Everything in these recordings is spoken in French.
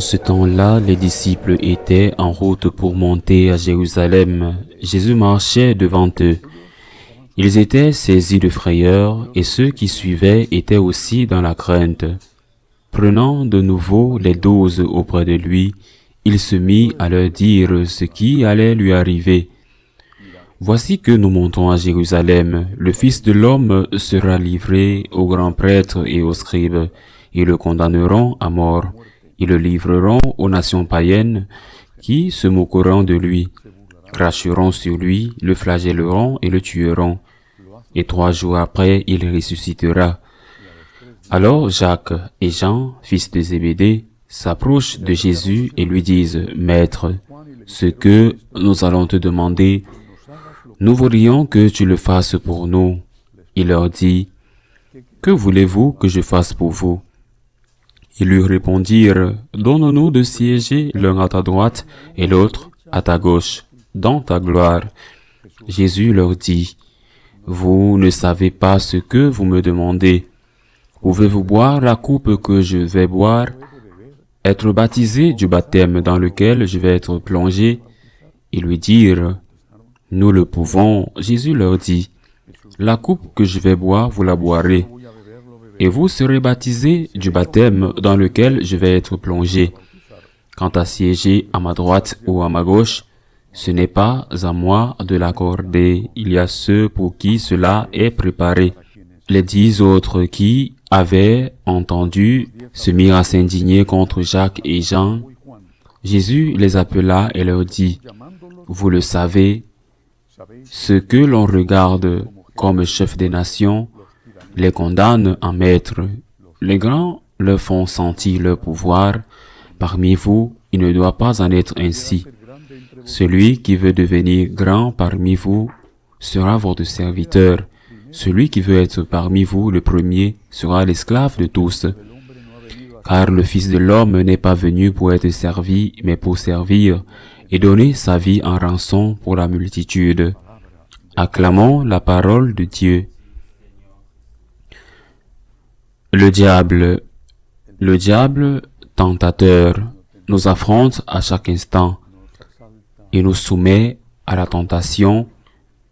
ce temps-là, les disciples étaient en route pour monter à Jérusalem. Jésus marchait devant eux. Ils étaient saisis de frayeur et ceux qui suivaient étaient aussi dans la crainte. Prenant de nouveau les 12 auprès de lui, il se mit à leur dire ce qui allait lui arriver. Voici que nous montons à Jérusalem. Le Fils de l'homme sera livré aux grands prêtres et aux scribes. Ils le condamneront à mort. Ils le livreront aux nations païennes qui se moqueront de lui, cracheront sur lui, le flagelleront et le tueront. Et 3 jours après, il ressuscitera. Alors Jacques et Jean, fils de Zébédée, s'approchent de Jésus et lui disent, « Maître, ce que nous allons te demander, nous voudrions que tu le fasses pour nous. » Il leur dit, « Que voulez-vous que je fasse pour vous ?» Ils lui répondirent, « Donne-nous de siéger l'un à ta droite et l'autre à ta gauche, dans ta gloire. » Jésus leur dit, « Vous ne savez pas ce que vous me demandez. Pouvez-vous boire la coupe que je vais boire, être baptisé du baptême dans lequel je vais être plongé? » Ils lui dirent, « Nous le pouvons. » Jésus leur dit, « La coupe que je vais boire, vous la boirez. Et vous serez baptisés du baptême dans lequel je vais être plongé. Quant à siéger à ma droite ou à ma gauche, ce n'est pas à moi de l'accorder. Il y a ceux pour qui cela est préparé. » Les 10 autres qui avaient entendu se mirent à s'indigner contre Jacques et Jean. Jésus les appela et leur dit, « Vous le savez, ceux que l'on regarde comme chefs des nations les condamnent en maître. Les grands leur font sentir leur pouvoir. Parmi vous, il ne doit pas en être ainsi. Celui qui veut devenir grand parmi vous sera votre serviteur. Celui qui veut être parmi vous le premier sera l'esclave de tous. Car le Fils de l'homme n'est pas venu pour être servi, mais pour servir et donner sa vie en rançon pour la multitude. » Acclamons la parole de Dieu. Le diable tentateur, nous affronte à chaque instant et nous soumet à la tentation,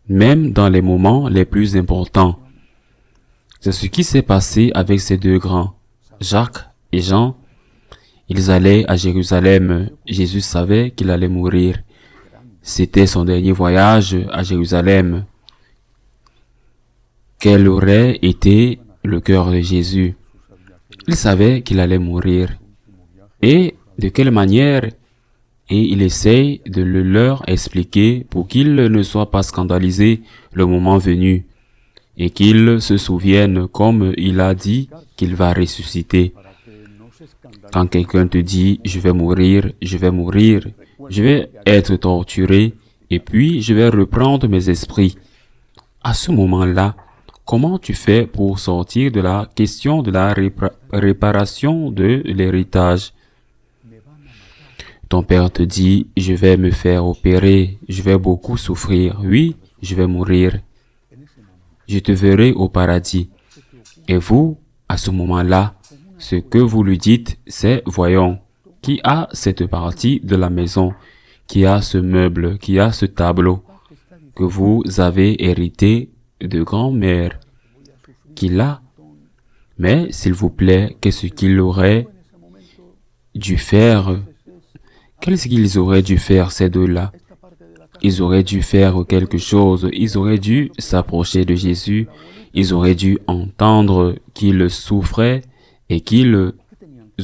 même dans les moments les plus importants. C'est ce qui s'est passé avec ces 2 grands, Jacques et Jean. Ils allaient à Jérusalem. Jésus savait qu'il allait mourir. C'était son dernier voyage à Jérusalem. Quel aurait été le cœur de Jésus? Il savait qu'il allait mourir. Et de quelle manière? Et il essaye de le leur expliquer pour qu'ils ne soient pas scandalisés le moment venu et qu'ils se souviennent comme il a dit qu'il va ressusciter. Quand quelqu'un te dit « je vais mourir, je vais être torturé et puis je vais reprendre mes esprits », à ce moment-là, comment tu fais pour sortir de la question de la réparation de l'héritage? Ton père te dit, je vais me faire opérer, je vais beaucoup souffrir, oui, je vais mourir. Je te verrai au paradis. Et vous, à ce moment-là, ce que vous lui dites, c'est, voyons, qui a cette partie de la maison, qui a ce meuble, qui a ce tableau, que vous avez hérité de grand-mère, qui l'a. Mais, s'il vous plaît, qu'est-ce qu'il aurait dû faire? Qu'est-ce qu'ils auraient dû faire, ces 2-là? Ils auraient dû faire quelque chose, ils auraient dû s'approcher de Jésus, ils auraient dû entendre qu'il souffrait et qu'ils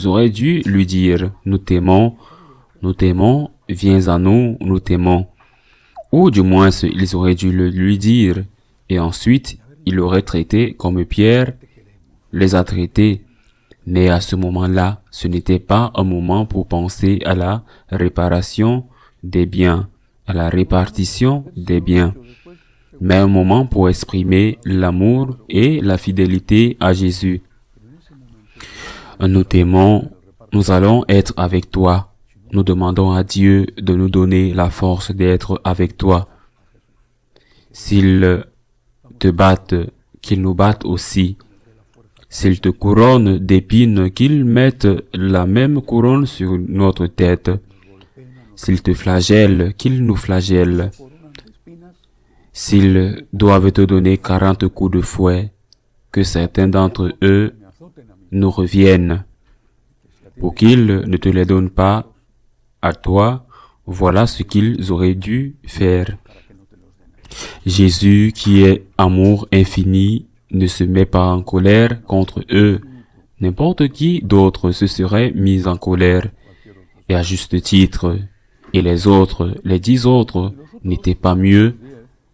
auraient dû lui dire, nous t'aimons, viens à nous, nous t'aimons. Ou du moins, ils auraient dû le lui dire, et ensuite, il aurait traité comme Pierre les a traités. Mais à ce moment-là, ce n'était pas un moment pour penser à la réparation des biens, à la répartition des biens, mais un moment pour exprimer l'amour et la fidélité à Jésus. Nous t'aimons, nous allons être avec toi. Nous demandons à Dieu de nous donner la force d'être avec toi. S'ils te battent, qu'ils nous battent aussi. S'il te couronne d'épines, qu'il mette la même couronne sur notre tête. S'ils te flagellent, qu'ils nous flagellent. S'ils doivent te donner 40 coups de fouet, que certains d'entre eux nous reviennent, pour qu'ils ne te les donnent pas à toi. Voilà ce qu'ils auraient dû faire. Jésus, qui est amour infini, ne se met pas en colère contre eux. N'importe qui d'autre se serait mis en colère, et à juste titre. Et les autres, les 10 autres, n'étaient pas mieux,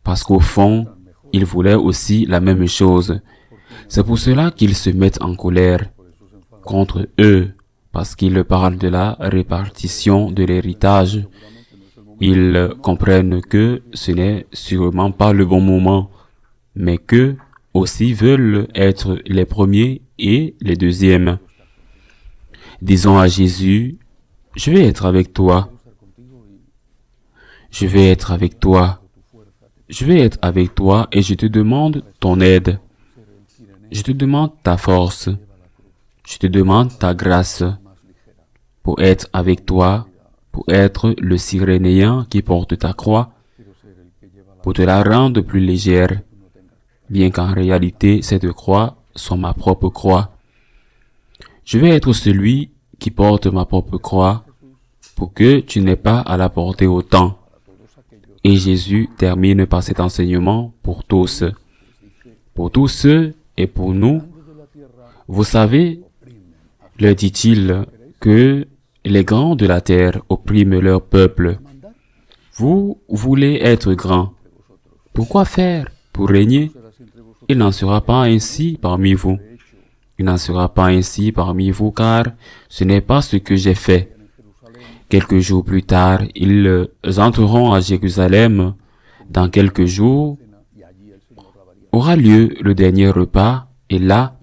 parce qu'au fond, ils voulaient aussi la même chose. C'est pour cela qu'ils se mettent en colère contre eux, parce qu'ils parlent de la répartition de l'héritage. Ils comprennent que ce n'est sûrement pas le bon moment, mais qu'eux aussi veulent être les premiers et les deuxièmes. Disons à Jésus, « Je vais être avec toi. Je vais être avec toi. Je vais être avec toi et je te demande ton aide. Je te demande ta force. Je te demande ta grâce pour être avec toi, pour être le Cyrénéen qui porte ta croix, pour te la rendre plus légère, bien qu'en réalité cette croix soit ma propre croix. Je vais être celui qui porte ma propre croix pour que tu n'aies pas à la porter autant. » Et Jésus termine par cet enseignement pour tous ceux et pour nous. Vous savez, leur dit-il, que les grands de la terre oppriment leur peuple. Vous voulez être grands. Pourquoi faire? Pour régner? Il n'en sera pas ainsi parmi vous. Il n'en sera pas ainsi parmi vous, car ce n'est pas ce que j'ai fait. Quelques jours plus tard, ils entreront à Jérusalem. Dans quelques jours, aura lieu le dernier repas, et là,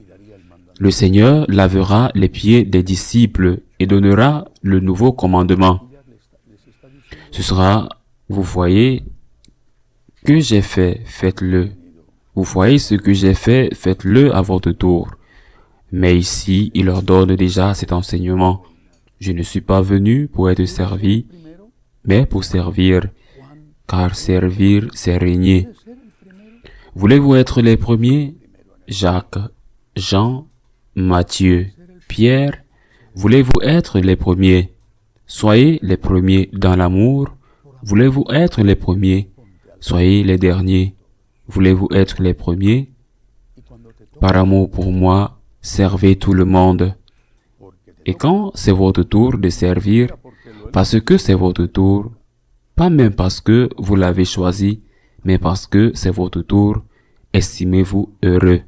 le Seigneur lavera les pieds des disciples et donnera le nouveau commandement. Ce sera, vous voyez, que j'ai fait, faites-le. Vous voyez ce que j'ai fait, faites-le à votre tour. Mais ici, il leur donne déjà cet enseignement. Je ne suis pas venu pour être servi, mais pour servir, car servir, c'est régner. Voulez-vous être les premiers? Jacques, Jean, Matthieu, Pierre, voulez-vous être les premiers? Soyez les premiers dans l'amour. Voulez-vous être les premiers? Soyez les derniers. Voulez-vous être les premiers? Par amour pour moi, servez tout le monde. Et quand c'est votre tour de servir, parce que c'est votre tour, pas même parce que vous l'avez choisi, mais parce que c'est votre tour, estimez-vous heureux.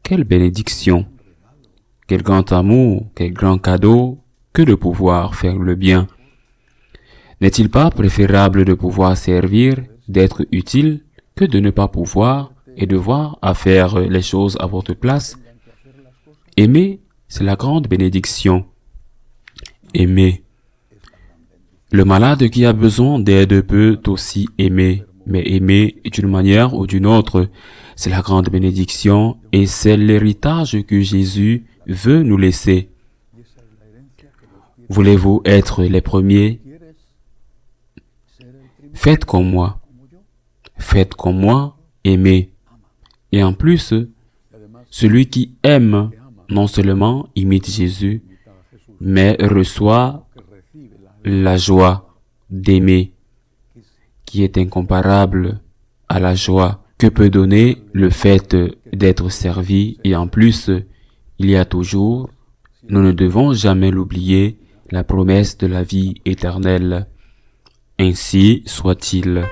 Quelle bénédiction! Quel grand amour, quel grand cadeau que de pouvoir faire le bien. N'est-il pas préférable de pouvoir servir, d'être utile, que de ne pas pouvoir et devoir à faire les choses à votre place? Aimer, c'est la grande bénédiction. Aimer. Le malade qui a besoin d'aide peut aussi aimer, mais aimer d'une manière ou d'une autre, c'est la grande bénédiction et c'est l'héritage que Jésus veut nous laisser. Voulez-vous être les premiers? Faites comme moi. Faites comme moi, aimez. Et en plus, celui qui aime non seulement imite Jésus, mais reçoit la joie d'aimer, qui est incomparable à la joie que peut donner le fait d'être servi. Et en plus, il y a toujours, nous ne devons jamais l'oublier, la promesse de la vie éternelle. Ainsi soit-il.